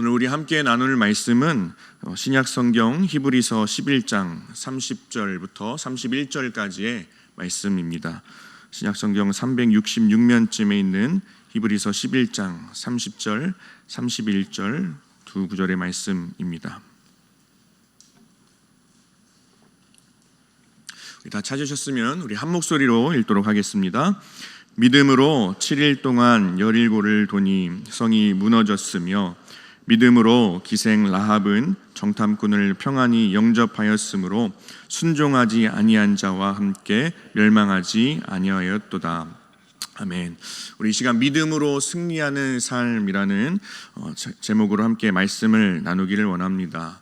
오늘 우리 함께 나눌 말씀은 신약성경 히브리서 11장 30절부터 31절까지의 말씀입니다. 신약성경 366면쯤에 있는 히브리서 11장 30절, 31절 두 구절의 말씀입니다. 다 찾으셨으면 우리 한 목소리로 읽도록 하겠습니다. 믿음으로 7일 동안 여리고를 도니 성이 무너졌으며 믿음으로 기생 라합은 정탐꾼을 평안히 영접하였으므로 순종하지 아니한 자와 함께 멸망하지 아니하였도다. 아멘. 우리 이 시간 믿음으로 승리하는 삶이라는 제목으로 함께 말씀을 나누기를 원합니다.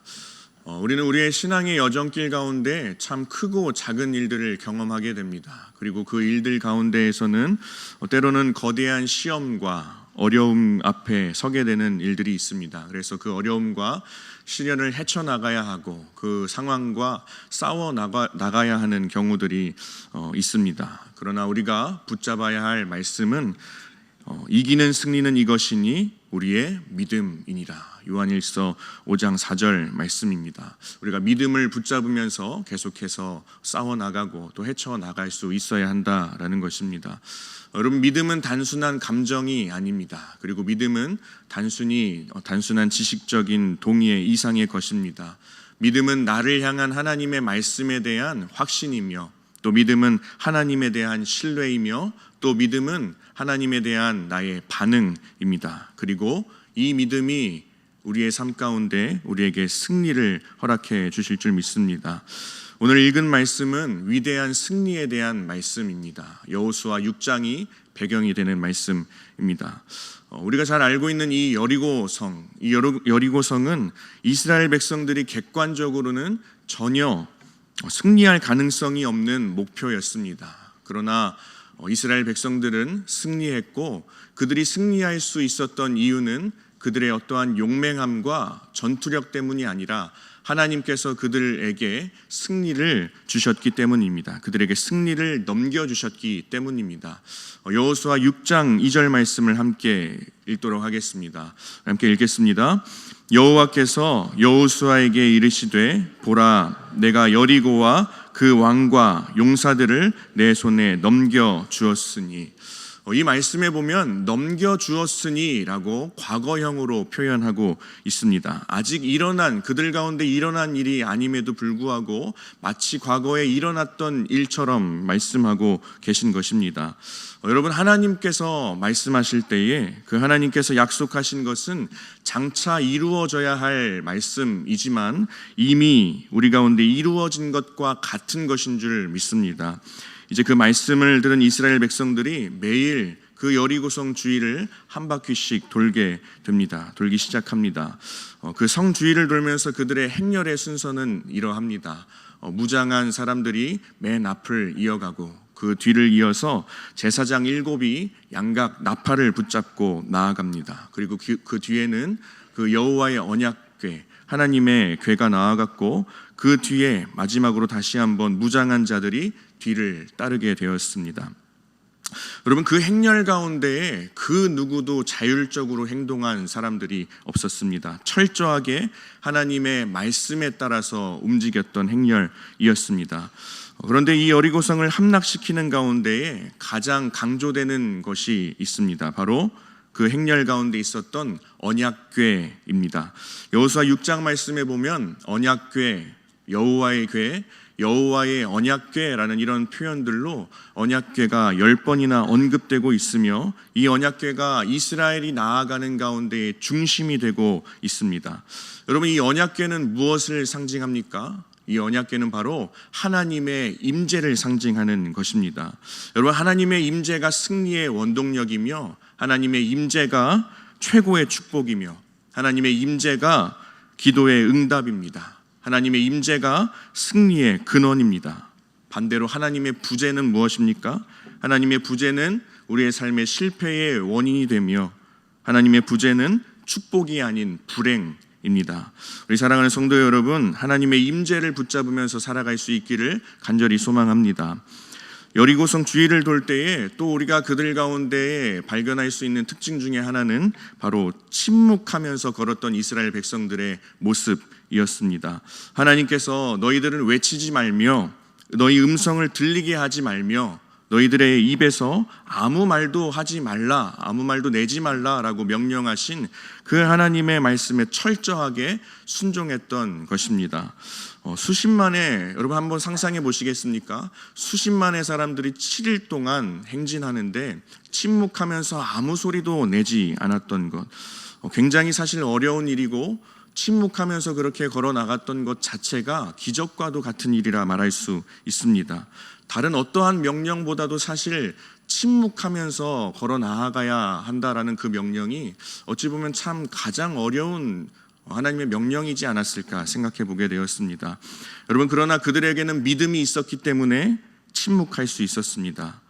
우리는 우리의 신앙의 여정길 가운데 참 크고 작은 일들을 경험하게 됩니다. 그리고 그 일들 가운데에서는 때로는 거대한 시험과 어려움 앞에 서게 되는 일들이 있습니다. 그래서 그 어려움과 시련을 헤쳐나가야 하고 그 상황과 싸워 나가야 하는 경우들이 있습니다. 그러나 우리가 붙잡아야 할 말씀은 이기는 승리는 이것이니 우리의 믿음이니라. 요한일서 5장 4절 말씀입니다. 우리가 믿음을 붙잡으면서 계속해서 싸워나가고 또 헤쳐나갈 수 있어야 한다라는 것입니다. 여러분, 믿음은 단순한 감정이 아닙니다. 그리고 믿음은 단순한 지식적인 동의의 이상의 것입니다. 믿음은 나를 향한 하나님의 말씀에 대한 확신이며, 또 믿음은 하나님에 대한 신뢰이며, 또 믿음은 하나님에 대한 나의 반응입니다. 그리고 이 믿음이 우리의 삶 가운데 우리에게 승리를 허락해 주실 줄 믿습니다. 오늘 읽은 말씀은 위대한 승리에 대한 말씀입니다. 여호수아 6장이 배경이 되는 말씀입니다. 우리가 잘 알고 있는 이 여리고성은 이스라엘 백성들이 객관적으로는 전혀 승리할 가능성이 없는 목표였습니다. 그러나 이스라엘 백성들은 승리했고, 그들이 승리할 수 있었던 이유는 그들의 어떠한 용맹함과 전투력 때문이 아니라 하나님께서 그들에게 승리를 주셨기 때문입니다. 그들에게 승리를 넘겨주셨기 때문입니다. 여호수아 6장 2절 말씀을 함께 읽도록 하겠습니다. 함께 읽겠습니다. 여호와께서 여호수아에게 이르시되 보라, 내가 여리고와 그 왕과 용사들을 내 손에 넘겨주었으니, 이 말씀에 보면 넘겨주었으니 라고 과거형으로 표현하고 있습니다. 아직 그들 가운데 일어난 일이 아님에도 불구하고 마치 과거에 일어났던 일처럼 말씀하고 계신 것입니다. 여러분, 하나님께서 말씀하실 때에 그 하나님께서 약속하신 것은 장차 이루어져야 할 말씀이지만 이미 우리 가운데 이루어진 것과 같은 것인 줄 믿습니다. 이제 그 말씀을 들은 이스라엘 백성들이 매일 그 여리고성 주위를 한 바퀴씩 돌기 시작합니다. 그 성 주위를 돌면서 그들의 행렬의 순서는 이러합니다. 무장한 사람들이 맨 앞을 이어가고, 그 뒤를 이어서 제사장 7이 양각 나팔을 붙잡고 나아갑니다. 그리고 그 뒤에는 그 여호와의 언약궤, 하나님의 궤가 나아갔고, 그 뒤에 마지막으로 다시 한번 무장한 자들이 뒤를 따르게 되었습니다. 여러분, 그 행렬 가운데에 그 누구도 자율적으로 행동한 사람들이 없었습니다. 철저하게 하나님의 말씀에 따라서 움직였던 행렬이었습니다. 그런데 이 여리고성을 함락시키는 가운데에 가장 강조되는 것이 있습니다. 바로 그 행렬 가운데 있었던 언약궤입니다. 여호수아 6장 말씀에 보면 언약궤, 여호와의 궤, 여호와의 언약궤라는 이런 표현들로 언약궤가 10번이나 언급되고 있으며, 이 언약궤가 이스라엘이 나아가는 가운데의 중심이 되고 있습니다. 여러분, 이 언약궤는 무엇을 상징합니까? 이 언약궤는 바로 하나님의 임재를 상징하는 것입니다. 여러분, 하나님의 임재가 승리의 원동력이며, 하나님의 임재가 최고의 축복이며, 하나님의 임재가 기도의 응답입니다. 하나님의 임재가 승리의 근원입니다. 반대로 하나님의 부재는 무엇입니까? 하나님의 부재는 우리의 삶의 실패의 원인이 되며, 하나님의 부재는 축복이 아닌 불행입니다. 우리 사랑하는 성도 여러분, 하나님의 임재를 붙잡으면서 살아갈 수 있기를 간절히 소망합니다. 여리고성 주위를 돌 때에 또 우리가 그들 가운데 발견할 수 있는 특징 중에 하나는 바로 침묵하면서 걸었던 이스라엘 백성들의 모습이었습니다. 하나님께서 너희들은 외치지 말며 너희 음성을 들리게 하지 말며 너희들의 입에서 아무 말도 하지 말라, 아무 말도 내지 말라라고 명령하신 그 하나님의 말씀에 철저하게 순종했던 것입니다. 수십만의, 여러분 한번 상상해 보시겠습니까? 수십만의 사람들이 7일 동안 행진하는데 침묵하면서 아무 소리도 내지 않았던 것, 굉장히 사실 어려운 일이고 침묵하면서 그렇게 걸어 나갔던 것 자체가 기적과도 같은 일이라 말할 수 있습니다. 다른 어떠한 명령보다도 사실 침묵하면서 걸어 나아가야 한다라는 그 명령이 어찌 보면 참 가장 어려운 하나님의 명령이지 않았을까 생각해 보게 되었습니다. 여러분, 그러나 그들에게는 믿음이 있었기 때문에 침묵할 수 있었습니다.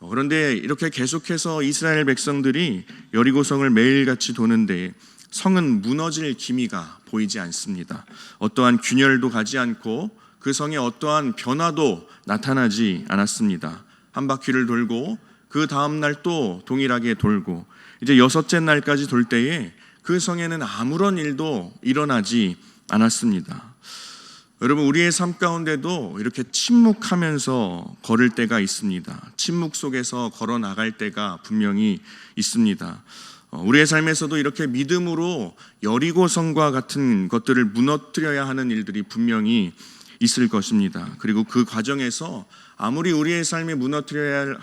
그런데 이렇게 계속해서 이스라엘 백성들이 여리고성을 매일같이 도는데 성은 무너질 기미가 보이지 않습니다. 어떠한 균열도 가지 않고 그 성에 어떠한 변화도 나타나지 않았습니다. 한 바퀴를 돌고 그 다음날 또 동일하게 돌고 이제 6째 날까지 돌 때에 그 성에는 아무런 일도 일어나지 않았습니다. 여러분, 우리의 삶 가운데도 이렇게 침묵하면서 걸을 때가 있습니다. 침묵 속에서 걸어 나갈 때가 분명히 있습니다. 우리의 삶에서도 이렇게 믿음으로 여리고성과 같은 것들을 무너뜨려야 하는 일들이 분명히 있을 것입니다. 그리고 그 과정에서 아무리 우리의 삶에 무너뜨려야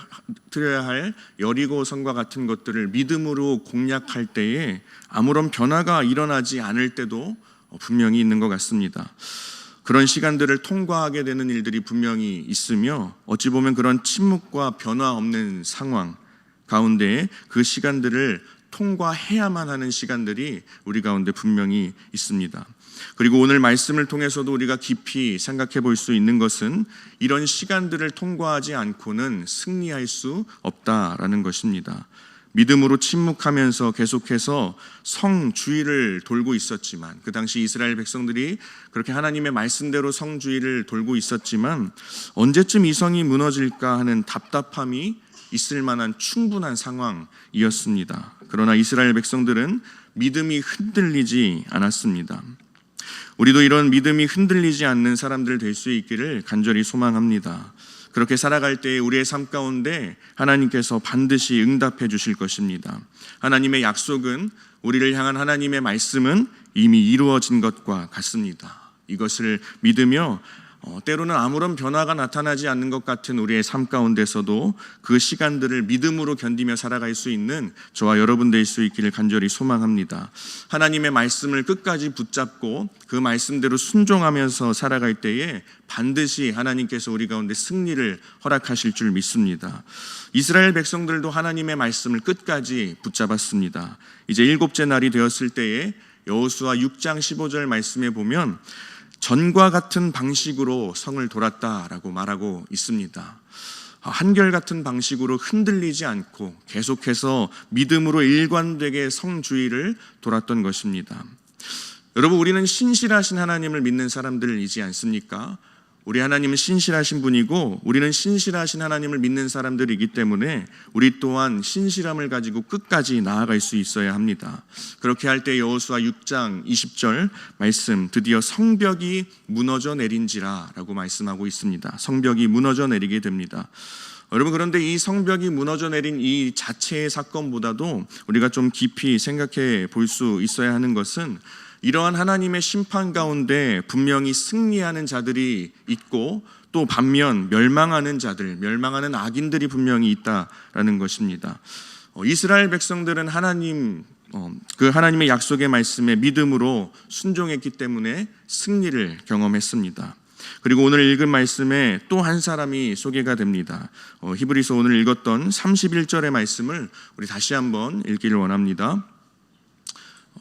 할 여리고성과 같은 것들을 믿음으로 공략할 때에 아무런 변화가 일어나지 않을 때도 분명히 있는 것 같습니다. 그런 시간들을 통과하게 되는 일들이 분명히 있으며 어찌 보면 그런 침묵과 변화 없는 상황 가운데 그 시간들을 통과해야만 하는 시간들이 우리 가운데 분명히 있습니다. 그리고 오늘 말씀을 통해서도 우리가 깊이 생각해 볼 수 있는 것은 이런 시간들을 통과하지 않고는 승리할 수 없다라는 것입니다. 믿음으로 침묵하면서 계속해서 성 주위를 돌고 있었지만, 그 당시 이스라엘 백성들이 그렇게 하나님의 말씀대로 성 주위를 돌고 있었지만 언제쯤 이 성이 무너질까 하는 답답함이 있을 만한 충분한 상황이었습니다. 그러나 이스라엘 백성들은 믿음이 흔들리지 않았습니다. 우리도 이런 믿음이 흔들리지 않는 사람들 될 수 있기를 간절히 소망합니다. 그렇게 살아갈 때 우리의 삶 가운데 하나님께서 반드시 응답해 주실 것입니다. 하나님의 약속은, 우리를 향한 하나님의 말씀은 이미 이루어진 것과 같습니다. 이것을 믿으며 때로는 아무런 변화가 나타나지 않는 것 같은 우리의 삶 가운데서도 그 시간들을 믿음으로 견디며 살아갈 수 있는 저와 여러분 될 수 있기를 간절히 소망합니다. 하나님의 말씀을 끝까지 붙잡고 그 말씀대로 순종하면서 살아갈 때에 반드시 하나님께서 우리 가운데 승리를 허락하실 줄 믿습니다. 이스라엘 백성들도 하나님의 말씀을 끝까지 붙잡았습니다. 이제 7째 날이 되었을 때에 여호수아 6장 15절 말씀에 보면 전과 같은 방식으로 성을 돌았다라고 말하고 있습니다. 한결같은 방식으로 흔들리지 않고 계속해서 믿음으로 일관되게 성 주위를 돌았던 것입니다. 여러분, 우리는 신실하신 하나님을 믿는 사람들이지 않습니까? 우리 하나님은 신실하신 분이고 우리는 신실하신 하나님을 믿는 사람들이기 때문에 우리 또한 신실함을 가지고 끝까지 나아갈 수 있어야 합니다. 그렇게 할 때 여호수아 6장 20절 말씀, 드디어 성벽이 무너져 내린지라 라고 말씀하고 있습니다. 성벽이 무너져 내리게 됩니다. 여러분, 그런데 이 성벽이 무너져 내린 이 자체의 사건보다도 우리가 좀 깊이 생각해 볼 수 있어야 하는 것은 이러한 하나님의 심판 가운데 분명히 승리하는 자들이 있고 또 반면 멸망하는 자들, 멸망하는 악인들이 분명히 있다라는 것입니다. 이스라엘 백성들은 그 하나님의 약속의 말씀에 믿음으로 순종했기 때문에 승리를 경험했습니다. 그리고 오늘 읽은 말씀에 또 한 사람이 소개가 됩니다. 히브리서 오늘 읽었던 31절의 말씀을 우리 다시 한번 읽기를 원합니다.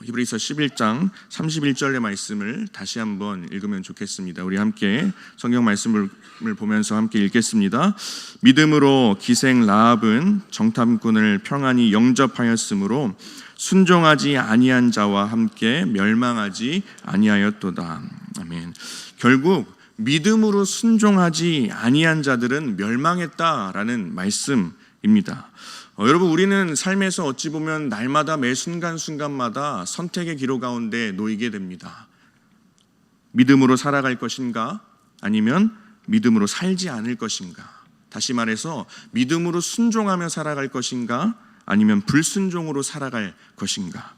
히브리서 11장 31절의 말씀을 다시 한번 읽으면 좋겠습니다. 우리 함께 성경 말씀을 보면서 함께 읽겠습니다. 믿음으로 기생 라합은 정탐꾼을 평안히 영접하였으므로 순종하지 아니한 자와 함께 멸망하지 아니하였도다. 아멘. 결국 믿음으로 순종하지 아니한 자들은 멸망했다라는 말씀입니다. 여러분, 우리는 삶에서 어찌 보면 날마다 매 순간순간마다 선택의 기로 가운데 놓이게 됩니다. 믿음으로 살아갈 것인가? 아니면 믿음으로 살지 않을 것인가? 다시 말해서 믿음으로 순종하며 살아갈 것인가? 아니면 불순종으로 살아갈 것인가?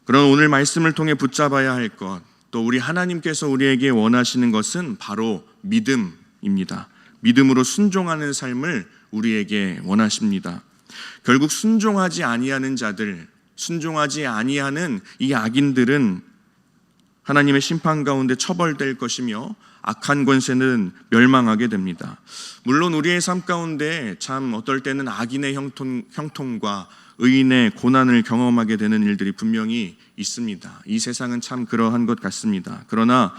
그런 오늘 말씀을 통해 붙잡아야 할 것, 또 우리 하나님께서 우리에게 원하시는 것은 바로 믿음입니다. 믿음으로 순종하는 삶을 우리에게 원하십니다. 결국 순종하지 아니하는 자들, 순종하지 아니하는 이 악인들은 하나님의 심판 가운데 처벌될 것이며 악한 권세는 멸망하게 됩니다. 물론 우리의 삶 가운데 참 어떨 때는 악인의 형통과 의인의 고난을 경험하게 되는 일들이 분명히 있습니다. 이 세상은 참 그러한 것 같습니다. 그러나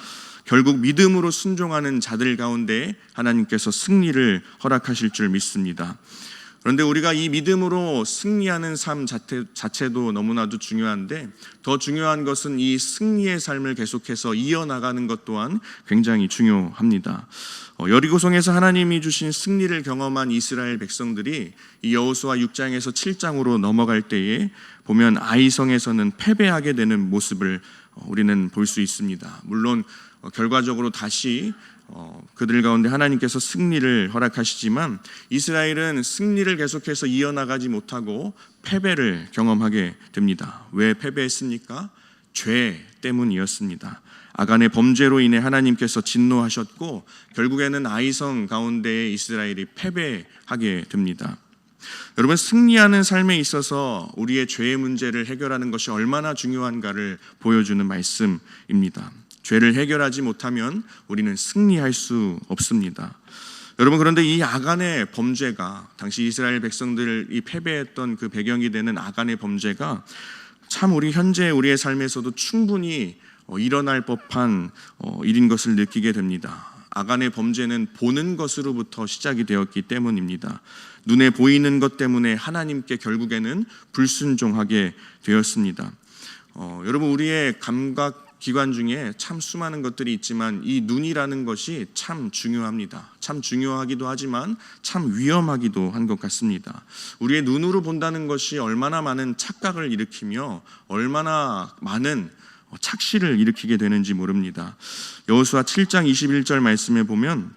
결국 믿음으로 순종하는 자들 가운데 하나님께서 승리를 허락하실 줄 믿습니다. 그런데 우리가 이 믿음으로 승리하는 삶 자체도 너무나도 중요한데, 더 중요한 것은 이 승리의 삶을 계속해서 이어나가는 것 또한 굉장히 중요합니다. 여리고성에서 하나님이 주신 승리를 경험한 이스라엘 백성들이 이 여호수아 6장에서 7장으로 넘어갈 때에 보면 아이성에서는 패배하게 되는 모습을 우리는 볼 수 있습니다. 물론 결과적으로 다시 그들 가운데 하나님께서 승리를 허락하시지만 이스라엘은 승리를 계속해서 이어나가지 못하고 패배를 경험하게 됩니다. 왜 패배했습니까? 죄 때문이었습니다. 아간의 범죄로 인해 하나님께서 진노하셨고 결국에는 아이성 가운데 이스라엘이 패배하게 됩니다. 여러분, 승리하는 삶에 있어서 우리의 죄의 문제를 해결하는 것이 얼마나 중요한가를 보여주는 말씀입니다. 죄를 해결하지 못하면 우리는 승리할 수 없습니다. 여러분, 그런데 이 아간의 범죄가, 당시 이스라엘 백성들이 패배했던 그 배경이 되는 아간의 범죄가 참 우리 현재 우리의 삶에서도 충분히 일어날 법한 일인 것을 느끼게 됩니다. 아간의 범죄는 보는 것으로부터 시작이 되었기 때문입니다. 눈에 보이는 것 때문에 하나님께 결국에는 불순종하게 되었습니다. 여러분, 우리의 감각 기관 중에 참 수많은 것들이 있지만 이 눈이라는 것이 참 중요합니다. 참 중요하기도 하지만 참 위험하기도 한 것 같습니다. 우리의 눈으로 본다는 것이 얼마나 많은 착각을 일으키며 얼마나 많은 착시를 일으키게 되는지 모릅니다. 여호수아 7장 21절 말씀에 보면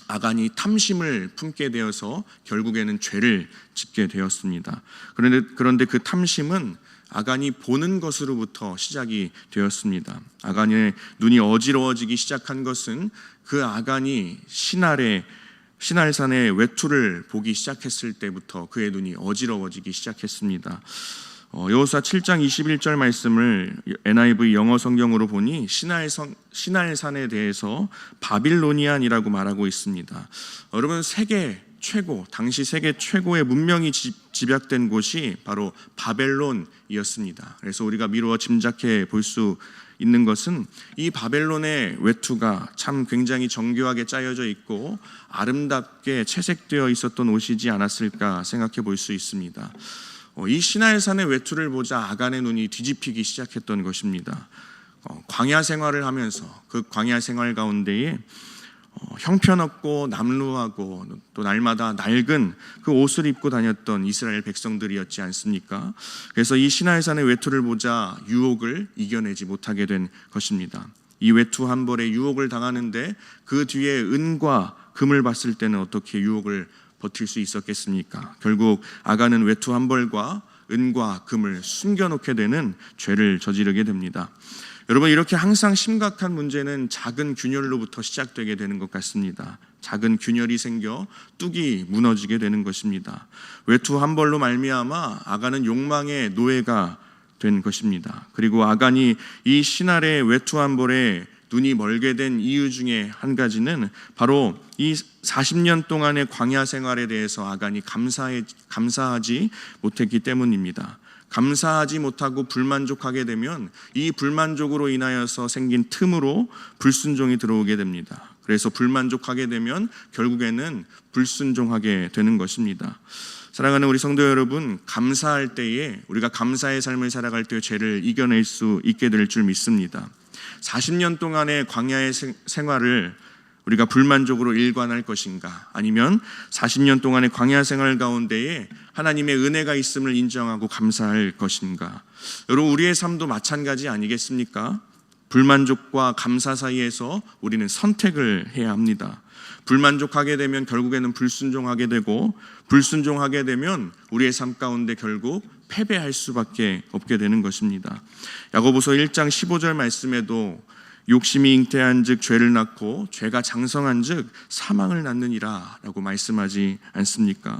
아간이 탐심을 품게 되어서 결국에는 죄를 짓게 되었습니다. 그런데 그 탐심은 아간이 보는 것으로부터 시작이 되었습니다. 아간의 눈이 어지러워지기 시작한 것은 그 아간이 시날산의 외투를 보기 시작했을 때부터 그의 눈이 어지러워지기 시작했습니다. 여호수아 7장 21절 말씀을 NIV 영어 성경으로 보니 시날산에 대해서 바빌로니안이라고 말하고 있습니다. 여러분, 당시 세계 최고의 문명이 집약된 곳이 바로 바벨론이었습니다. 그래서 우리가 미루어 짐작해 볼 수 있는 것은 이 바벨론의 외투가 참 굉장히 정교하게 짜여져 있고 아름답게 채색되어 있었던 옷이지 않았을까 생각해 볼 수 있습니다. 이 시나이산의 외투를 보자 아간의 눈이 뒤집히기 시작했던 것입니다. 광야 생활을 하면서 그 광야 생활 가운데에 형편없고 남루하고 또 날마다 낡은 그 옷을 입고 다녔던 이스라엘 백성들이었지 않습니까? 그래서 이 시나이산의 외투를 보자 유혹을 이겨내지 못하게 된 것입니다. 이 외투 한 벌에 유혹을 당하는데 그 뒤에 은과 금을 봤을 때는 어떻게 유혹을 버틸 수 있었겠습니까? 결국 아간은 외투 한 벌과 은과 금을 숨겨놓게 되는 죄를 저지르게 됩니다. 여러분, 이렇게 항상 심각한 문제는 작은 균열로부터 시작되게 되는 것 같습니다. 작은 균열이 생겨 뚝이 무너지게 되는 것입니다. 외투 한 벌로 말미암아 아간은 욕망의 노예가 된 것입니다. 그리고 아간이 이 시날의 외투 한 벌에 눈이 멀게 된 이유 중에 한 가지는 바로 이 40년 동안의 광야 생활에 대해서 아간이 감사하지 못했기 때문입니다. 감사하지 못하고 불만족하게 되면 이 불만족으로 인하여서 생긴 틈으로 불순종이 들어오게 됩니다. 그래서 불만족하게 되면 결국에는 불순종하게 되는 것입니다. 사랑하는 우리 성도 여러분, 감사할 때에 우리가 감사의 삶을 살아갈 때 죄를 이겨낼 수 있게 될 줄 믿습니다. 40년 동안의 광야의 생활을 우리가 불만족으로 일관할 것인가, 아니면 40년 동안의 광야 생활 가운데에 하나님의 은혜가 있음을 인정하고 감사할 것인가. 여러분, 우리의 삶도 마찬가지 아니겠습니까? 불만족과 감사 사이에서 우리는 선택을 해야 합니다. 불만족하게 되면 결국에는 불순종하게 되고, 불순종하게 되면 우리의 삶 가운데 결국 패배할 수밖에 없게 되는 것입니다. 야고보서 1장 15절 말씀에도 욕심이 잉태한즉 죄를 낳고 죄가 장성한즉 사망을 낳느니라 라고 말씀하지 않습니까?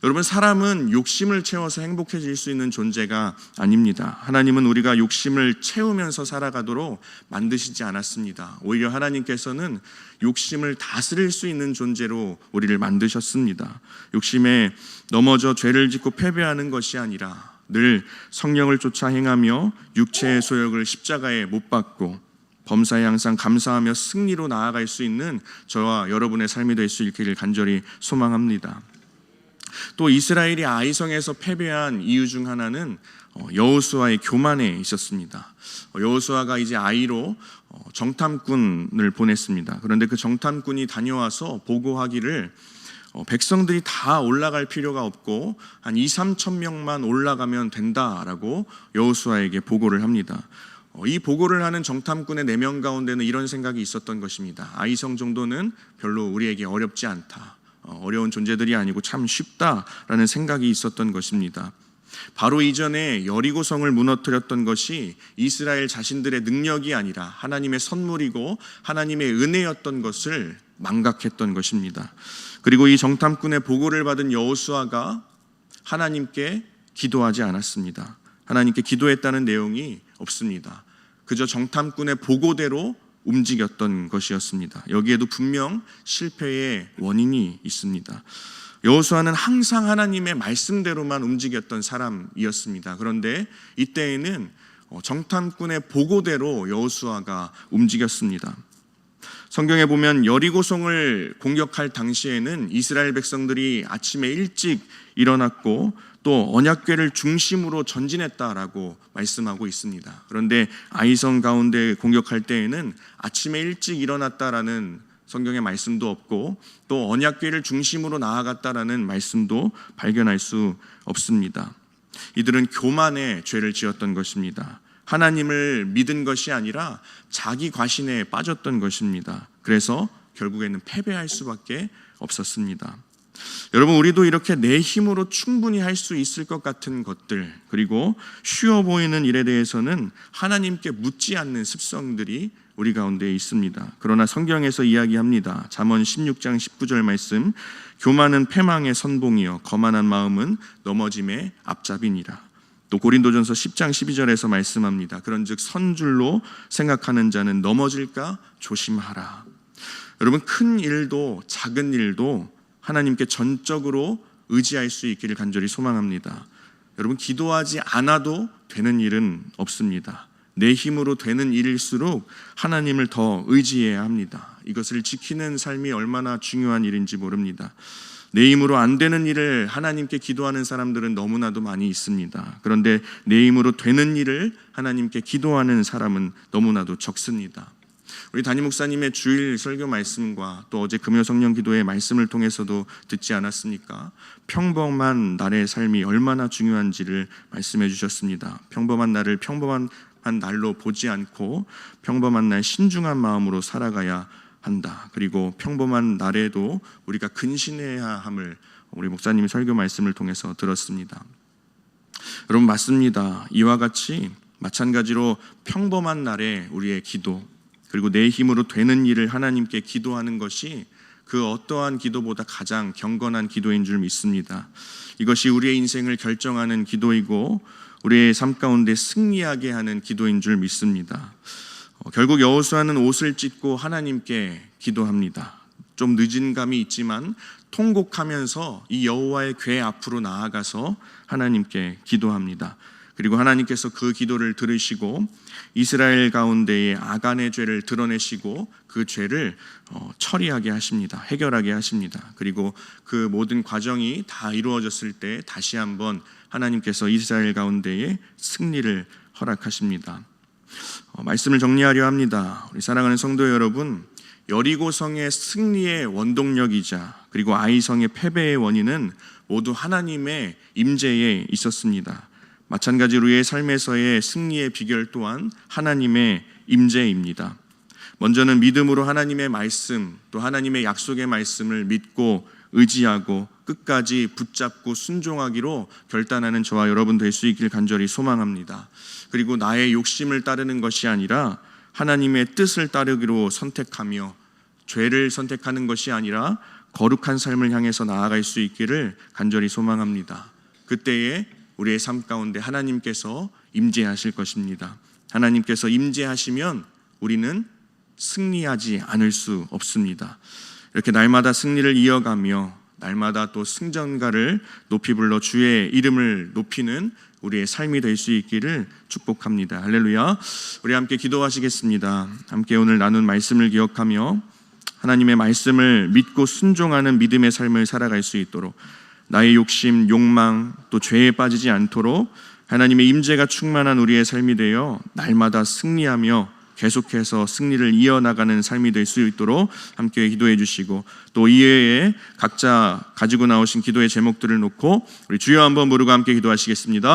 여러분, 사람은 욕심을 채워서 행복해질 수 있는 존재가 아닙니다. 하나님은 우리가 욕심을 채우면서 살아가도록 만드시지 않았습니다. 오히려 하나님께서는 욕심을 다스릴 수 있는 존재로 우리를 만드셨습니다. 욕심에 넘어져 죄를 짓고 패배하는 것이 아니라 늘 성령을 쫓아 행하며 육체의 소욕을 십자가에 못 박고 범사에 항상 감사하며 승리로 나아갈 수 있는 저와 여러분의 삶이 될 수 있기를 간절히 소망합니다. 또 이스라엘이 아이성에서 패배한 이유 중 하나는 여호수아의 교만에 있었습니다. 여호수아가 이제 아이로 정탐꾼을 보냈습니다. 그런데 그 정탐꾼이 다녀와서 보고하기를 백성들이 다 올라갈 필요가 없고 한 2-3천 명만 올라가면 된다라고 여호수아에게 보고를 합니다. 이 보고를 하는 정탐꾼의 4명 가운데는 이런 생각이 있었던 것입니다. 아이성 정도는 별로 우리에게 어렵지 않다. 어려운 존재들이 아니고 참 쉽다라는 생각이 있었던 것입니다. 바로 이전에 여리고성을 무너뜨렸던 것이 이스라엘 자신들의 능력이 아니라 하나님의 선물이고 하나님의 은혜였던 것을 망각했던 것입니다. 그리고 이 정탐꾼의 보고를 받은 여호수아가 하나님께 기도하지 않았습니다. 하나님께 기도했다는 내용이 없습니다. 그저 정탐꾼의 보고대로 움직였던 것이었습니다. 여기에도 분명 실패의 원인이 있습니다. 여호수아는 항상 하나님의 말씀대로만 움직였던 사람이었습니다. 그런데 이때에는 정탐꾼의 보고대로 여호수아가 움직였습니다. 성경에 보면 여리고성을 공격할 당시에는 이스라엘 백성들이 아침에 일찍 일어났고 또 언약궤를 중심으로 전진했다라고 말씀하고 있습니다. 그런데 아이성 가운데 공격할 때에는 아침에 일찍 일어났다라는 성경의 말씀도 없고 또 언약궤를 중심으로 나아갔다라는 말씀도 발견할 수 없습니다. 이들은 교만의 죄를 지었던 것입니다. 하나님을 믿은 것이 아니라 자기 과신에 빠졌던 것입니다. 그래서 결국에는 패배할 수밖에 없었습니다. 여러분, 우리도 이렇게 내 힘으로 충분히 할 수 있을 것 같은 것들, 그리고 쉬워 보이는 일에 대해서는 하나님께 묻지 않는 습성들이 우리 가운데 있습니다. 그러나 성경에서 이야기합니다. 잠언 16장 19절 말씀, 교만은 패망의 선봉이요 거만한 마음은 넘어짐의 앞잡이니라. 또 고린도전서 10장 12절에서 말씀합니다. 그런즉 선줄로 생각하는 자는 넘어질까 조심하라. 여러분, 큰 일도 작은 일도 하나님께 전적으로 의지할 수 있기를 간절히 소망합니다. 여러분, 기도하지 않아도 되는 일은 없습니다. 내 힘으로 되는 일일수록 하나님을 더 의지해야 합니다. 이것을 지키는 삶이 얼마나 중요한 일인지 모릅니다. 내 힘으로 안 되는 일을 하나님께 기도하는 사람들은 너무나도 많이 있습니다. 그런데 내 힘으로 되는 일을 하나님께 기도하는 사람은 너무나도 적습니다. 우리 담임 목사님의 주일 설교 말씀과 또 어제 금요 성령 기도의 말씀을 통해서도 듣지 않았습니까? 평범한 날의 삶이 얼마나 중요한지를 말씀해 주셨습니다. 평범한 날을 평범한 날로 보지 않고 평범한 날 신중한 마음으로 살아가야 한다. 그리고 평범한 날에도 우리가 근신해야 함을 우리 목사님의 설교 말씀을 통해서 들었습니다. 여러분, 맞습니다. 이와 같이 마찬가지로 평범한 날에 우리의 기도, 그리고 내 힘으로 되는 일을 하나님께 기도하는 것이 그 어떠한 기도보다 가장 경건한 기도인 줄 믿습니다. 이것이 우리의 인생을 결정하는 기도이고 우리의 삶 가운데 승리하게 하는 기도인 줄 믿습니다. 결국 여호수아는 옷을 찢고 하나님께 기도합니다. 좀 늦은 감이 있지만 통곡하면서 이 여호와의 궤 앞으로 나아가서 하나님께 기도합니다. 그리고 하나님께서 그 기도를 들으시고 이스라엘 가운데의 아간의 죄를 드러내시고 그 죄를 처리하게 하십니다. 해결하게 하십니다. 그리고 그 모든 과정이 다 이루어졌을 때 다시 한번 하나님께서 이스라엘 가운데에 승리를 허락하십니다. 말씀을 정리하려 합니다. 우리 사랑하는 성도 여러분, 여리고성의 승리의 원동력이자 그리고 아이성의 패배의 원인은 모두 하나님의 임재에 있었습니다. 마찬가지로 우리의 삶에서의 승리의 비결 또한 하나님의 임재입니다. 먼저는 믿음으로 하나님의 말씀, 또 하나님의 약속의 말씀을 믿고 의지하고 끝까지 붙잡고 순종하기로 결단하는 저와 여러분 될 수 있길 간절히 소망합니다. 그리고 나의 욕심을 따르는 것이 아니라 하나님의 뜻을 따르기로 선택하며 죄를 선택하는 것이 아니라 거룩한 삶을 향해서 나아갈 수 있기를 간절히 소망합니다. 그때에 우리의 삶 가운데 하나님께서 임재하실 것입니다. 하나님께서 임재하시면 우리는 승리하지 않을 수 없습니다. 이렇게 날마다 승리를 이어가며 날마다 또 승전가를 높이 불러 주의 이름을 높이는 우리의 삶이 될 수 있기를 축복합니다. 할렐루야. 우리 함께 기도하시겠습니다. 함께 오늘 나눈 말씀을 기억하며 하나님의 말씀을 믿고 순종하는 믿음의 삶을 살아갈 수 있도록 나의 욕심, 욕망, 또 죄에 빠지지 않도록 하나님의 임재가 충만한 우리의 삶이 되어 날마다 승리하며 계속해서 승리를 이어나가는 삶이 될 수 있도록 함께 기도해 주시고, 또 이외에 각자 가지고 나오신 기도의 제목들을 놓고 우리 주여 한번 부르고 함께 기도하시겠습니다.